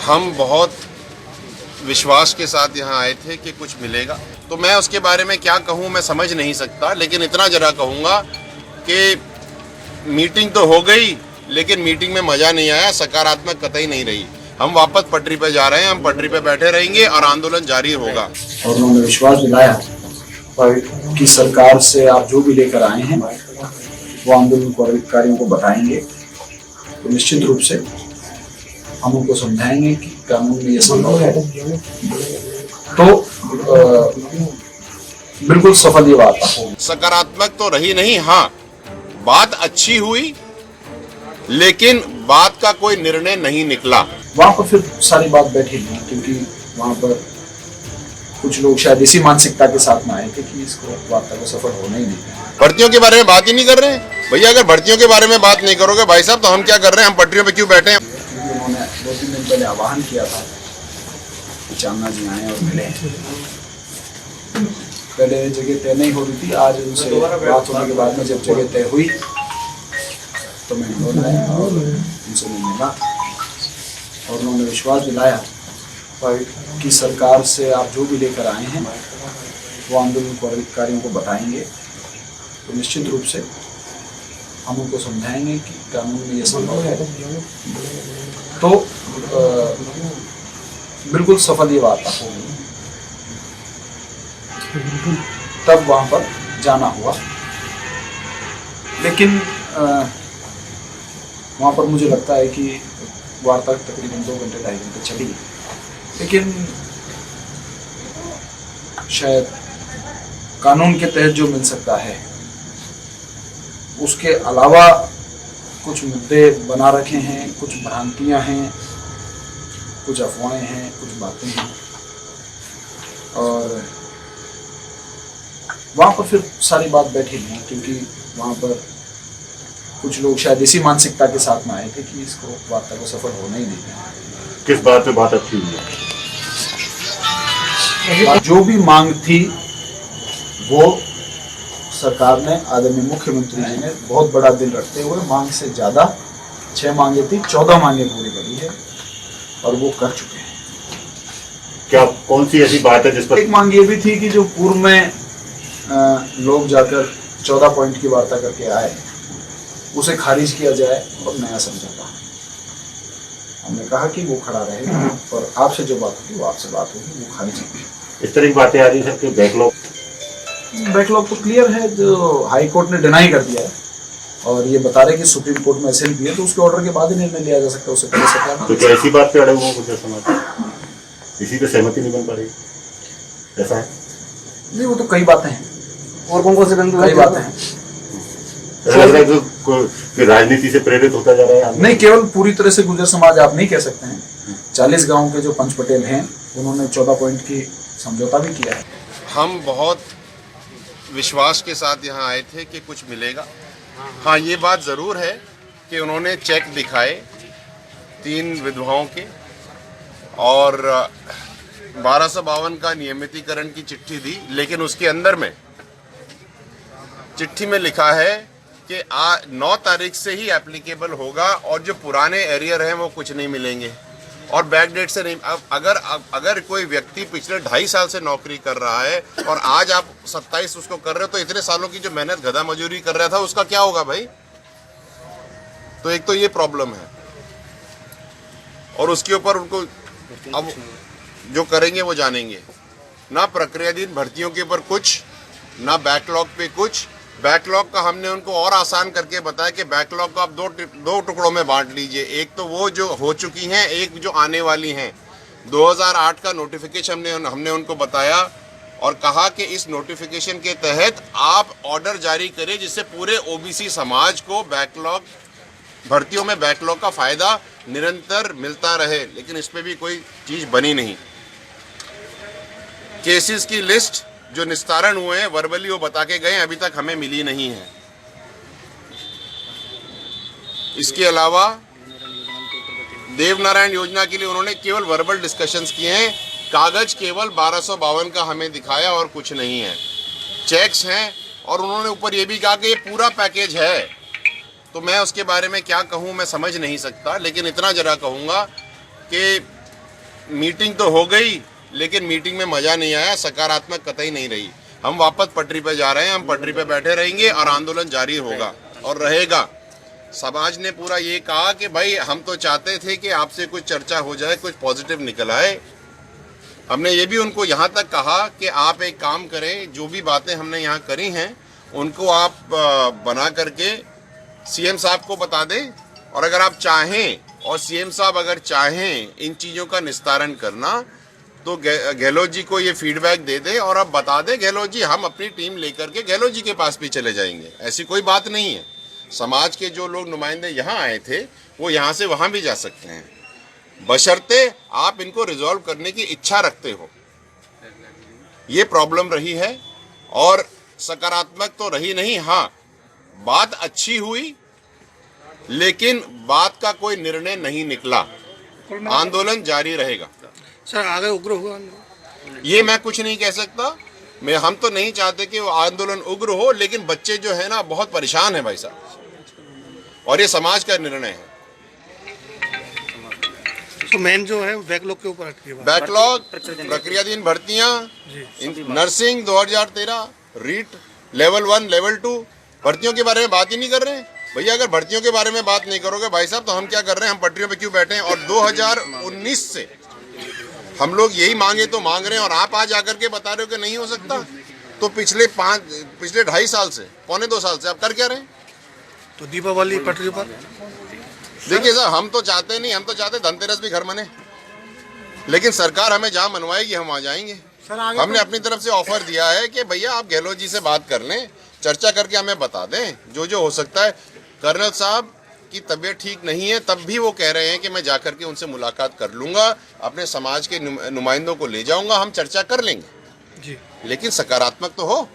हम बहुत विश्वास के साथ यहाँ आए थे कि कुछ मिलेगा, तो मैं उसके बारे में क्या कहूँ मैं समझ नहीं सकता, लेकिन इतना जरा कहूँगा कि मीटिंग तो हो गई, लेकिन मीटिंग में मज़ा नहीं आया, सकारात्मक कतई नहीं रही। हम वापस पटरी पर जा रहे हैं, हम पटरी पर बैठे रहेंगे और आंदोलन जारी होगा। और उन्होंने विश्वास दिलाया कि सरकार से आप जो भी लेकर आए हैं वो आंदोलनकारियों को बताएंगे, तो निश्चित रूप से हम उनको समझाएंगे कि कानून में ये संभव है। तो बिल्कुल सफल ये बात है। सकारात्मक तो रही नहीं, हाँ बात अच्छी हुई, लेकिन बात का कोई निर्णय नहीं निकला। वहां पर फिर सारी बात बैठी थी, क्योंकि वहां पर कुछ लोग शायद इसी मानसिकता के साथ में आए थे कि इसको वार्ता को सफल होना ही नहीं है। भर्तियों के बारे में बात ही नहीं कर रहे हैं भैया। अगर भर्तियों के बारे में बात नहीं करोगे भाई साहब, तो हम क्या कर रहे हैं? हम पटरियों पे क्यों बैठे हैं? उन्होंने 2-3 दिन पहले आह्वान किया था कि चांदना जी आए और मिले। पहले जगह तय नहीं हो रही थी, आज उनसे बात होने के बाद में जब जगह तय हुई तो मैं इंदौर आया और उनसे मैं मिला, और उन्होंने विश्वास दिलाया कि सरकार से आप जो भी लेकर आए हैं वो आंदोलनकारियों को बताएंगे, तो निश्चित रूप से हम उनको समझाएंगे कि कानून में ये संभव है। तो बिल्कुल सफल ये बात है। तब वहां पर जाना हुआ, लेकिन वहां पर मुझे लगता है कि वार्ता तकरीबन 2 घंटे 2.5 घंटे चली, लेकिन शायद कानून के तहत जो मिल सकता है उसके अलावा कुछ मुद्दे बना रखे हैं, कुछ भ्रांतियां हैं, कुछ अफवाहें हैं, कुछ बातें हैं, और वहाँ पर फिर सारी बात बैठी नहीं, क्योंकि वहाँ पर कुछ लोग शायद इसी मानसिकता के साथ में आए थे कि इसको वार्ता को सफल होना ही नहीं है। किस बात पे बात अच्छी हुई है? जो भी मांग थी वो सरकार ने, आदरणीय मुख्यमंत्री जी ने बहुत बड़ा दिल रखते हुए मांग से ज्यादा 6 मांगे थी, 14 मांगे पूरी करी है और वो कर चुके हैं। क्या कौन सी ऐसी बात है जिस पर? एक मांग ये भी थी कि जो पूर्व में लोग जाकर 14 पॉइंट की वार्ता करके आए उसे खारिज किया जाए और नया समझौता। हमने कहा कि वो खड़ा रहेगा और आपसे जो बात होगी वो आपसे बात होगी, वो खारिज होगी। इस तरह की बातें आ रही है कि बैकलॉग तो क्लियर है, जो हाई कोर्ट ने डिनाई कर दिया है और ये बता रहे कि सुप्रीम कोर्ट में एसएलपी है, तो उसके ऑर्डर के बाद ही निर्णय लिया जा सकता है, उससे पहले सकता। तो क्या ऐसी बात पे अड़े हुए कुछ समझ इसी पे सहमति नहीं बन पा रही, ऐसा है? नहीं, वो तो कई बातें हैं और कौन से कई बातें हैं। ऐसा लग रहा है कि राजनीति से प्रेरित होता जा रहा है। नहीं, केवल पूरी तरह से गुर्जर समाज आप नहीं कह सकते हैं। 40 गांव के जो पंच पटेल हैं उन्होंने 14 पॉइंट की समझौता भी किया है। हम बहुत विश्वास के साथ यहाँ आए थे कि कुछ मिलेगा। हाँ, ये बात ज़रूर है कि उन्होंने चेक दिखाए 3 विधवाओं के और 1252 का नियमितीकरण की चिट्ठी दी, लेकिन उसके अंदर में चिट्ठी में लिखा है कि 9 तारीख से ही एप्लीकेबल होगा और जो पुराने एरियर हैं वो कुछ नहीं मिलेंगे और बैक डेट से नहीं। अब अगर कोई व्यक्ति पिछले 2.5 साल से नौकरी कर रहा है और आज आप 27 उसको कर रहे हो, तो इतने सालों की जो मेहनत गधा मजूरी कर रहा था उसका क्या होगा भाई? तो एक तो ये प्रॉब्लम है और उसके ऊपर उनको अब जो करेंगे वो जानेंगे। ना प्रक्रियाधीन भर्तियों के ऊपर कुछ, ना बैकलॉग पे कुछ। बैकलॉग का हमने उनको और आसान करके बताया कि बैकलॉग को आप दो टुकड़ों में बांट लीजिए, एक तो वो जो हो चुकी हैं, एक जो आने वाली हैं। 2008 का नोटिफिकेशन हमने उनको बताया और कहा कि इस नोटिफिकेशन के तहत आप ऑर्डर जारी करें जिससे पूरे ओबीसी समाज को बैकलॉग भर्तियों में बैकलॉग का फ़ायदा निरंतर मिलता रहे, लेकिन इस पर भी कोई चीज़ बनी नहीं। केसेस की लिस्ट जो निस्तारण हुए हैं वर्बली वो बता के गए, अभी तक हमें मिली नहीं है। इसके अलावा देवनारायण योजना के लिए उन्होंने केवल वर्बल डिस्कशंस किए हैं, कागज केवल 1252 का हमें दिखाया और कुछ नहीं है। चेक्स हैं और उन्होंने ऊपर ये भी कहा कि ये पूरा पैकेज है, तो मैं उसके बारे में क्या कहूँ मैं समझ नहीं सकता, लेकिन इतना जरा कहूँगा कि मीटिंग तो हो गई, लेकिन मीटिंग में मजा नहीं आया, सकारात्मक कतई नहीं रही। हम वापस पटरी पे जा रहे हैं, हम पटरी पे बैठे रहेंगे और आंदोलन जारी होगा और रहेगा। समाज ने पूरा ये कहा कि भाई हम तो चाहते थे कि आपसे कुछ चर्चा हो जाए, कुछ पॉजिटिव निकल आए। हमने ये भी उनको यहाँ तक कहा कि आप एक काम करें, जो भी बातें हमने यहाँ करी हैं उनको आप बना करके सीएम साहब को बता दें, और अगर आप चाहें और सीएम साहब अगर चाहें इन चीज़ों का निस्तारण करना तो गहलोत जी को ये फीडबैक दे दे और अब बता दे गहलोत जी, हम अपनी टीम लेकर के गहलोत जी के पास भी चले जाएंगे। ऐसी कोई बात नहीं है। समाज के जो लोग नुमाइंदे यहाँ आए थे वो यहाँ से वहाँ भी जा सकते हैं, बशर्ते आप इनको रिजॉल्व करने की इच्छा रखते हो। ये प्रॉब्लम रही है और सकारात्मक तो रही नहीं। हाँ, बात अच्छी हुई, लेकिन बात का कोई निर्णय नहीं निकला। आंदोलन जारी रहेगा। सर आगे उग्र हुआ ये मैं कुछ नहीं कह सकता। हम तो नहीं चाहते कि वो आंदोलन उग्र हो, लेकिन बच्चे जो है ना बहुत परेशान है भाई साहब, और ये समाज का निर्णय है। तो मेन जो है बैकलॉग के ऊपर अटकी है। बैकलॉग, प्रक्रियाधीन भर्तियां, नर्सिंग 2013, रीट लेवल 1, लेवल 2, भर्तियों के बारे में बात ही नहीं कर रहे हैं। भैया अगर भर्तियों के बारे में बात नहीं करोगे भाई साहब तो हम क्या कर रहे हैं, हम पटरियों पे क्यों बैठे हैं? और 2019 से हम लोग यही मांगे तो मांग रहे हैं, और आप आज आकर के बता रहे हो कि नहीं हो सकता। तो पिछले 2.5 साल से, पौने 2 साल से आप कर क्या रहे हैं? तो दीपावली पटरी पर देखिए सर, हम तो चाहते नहीं, हम तो चाहते धनतेरस भी घर मने, लेकिन सरकार हमें जहाँ मनवाएगी हम वहाँ जाएंगे। हमने अपनी तरफ से ऑफर दिया है कि भैया आप गहलोत जी से बात कर लें, चर्चा करके हमें बता दें जो जो हो सकता है। कर्नल साहब की तबीयत ठीक नहीं है, तब भी वो कह रहे हैं कि मैं जाकर के उनसे मुलाकात कर लूंगा, अपने समाज के नुमाइंदों को ले जाऊंगा, हम चर्चा कर लेंगे, जी, लेकिन सकारात्मक तो हो।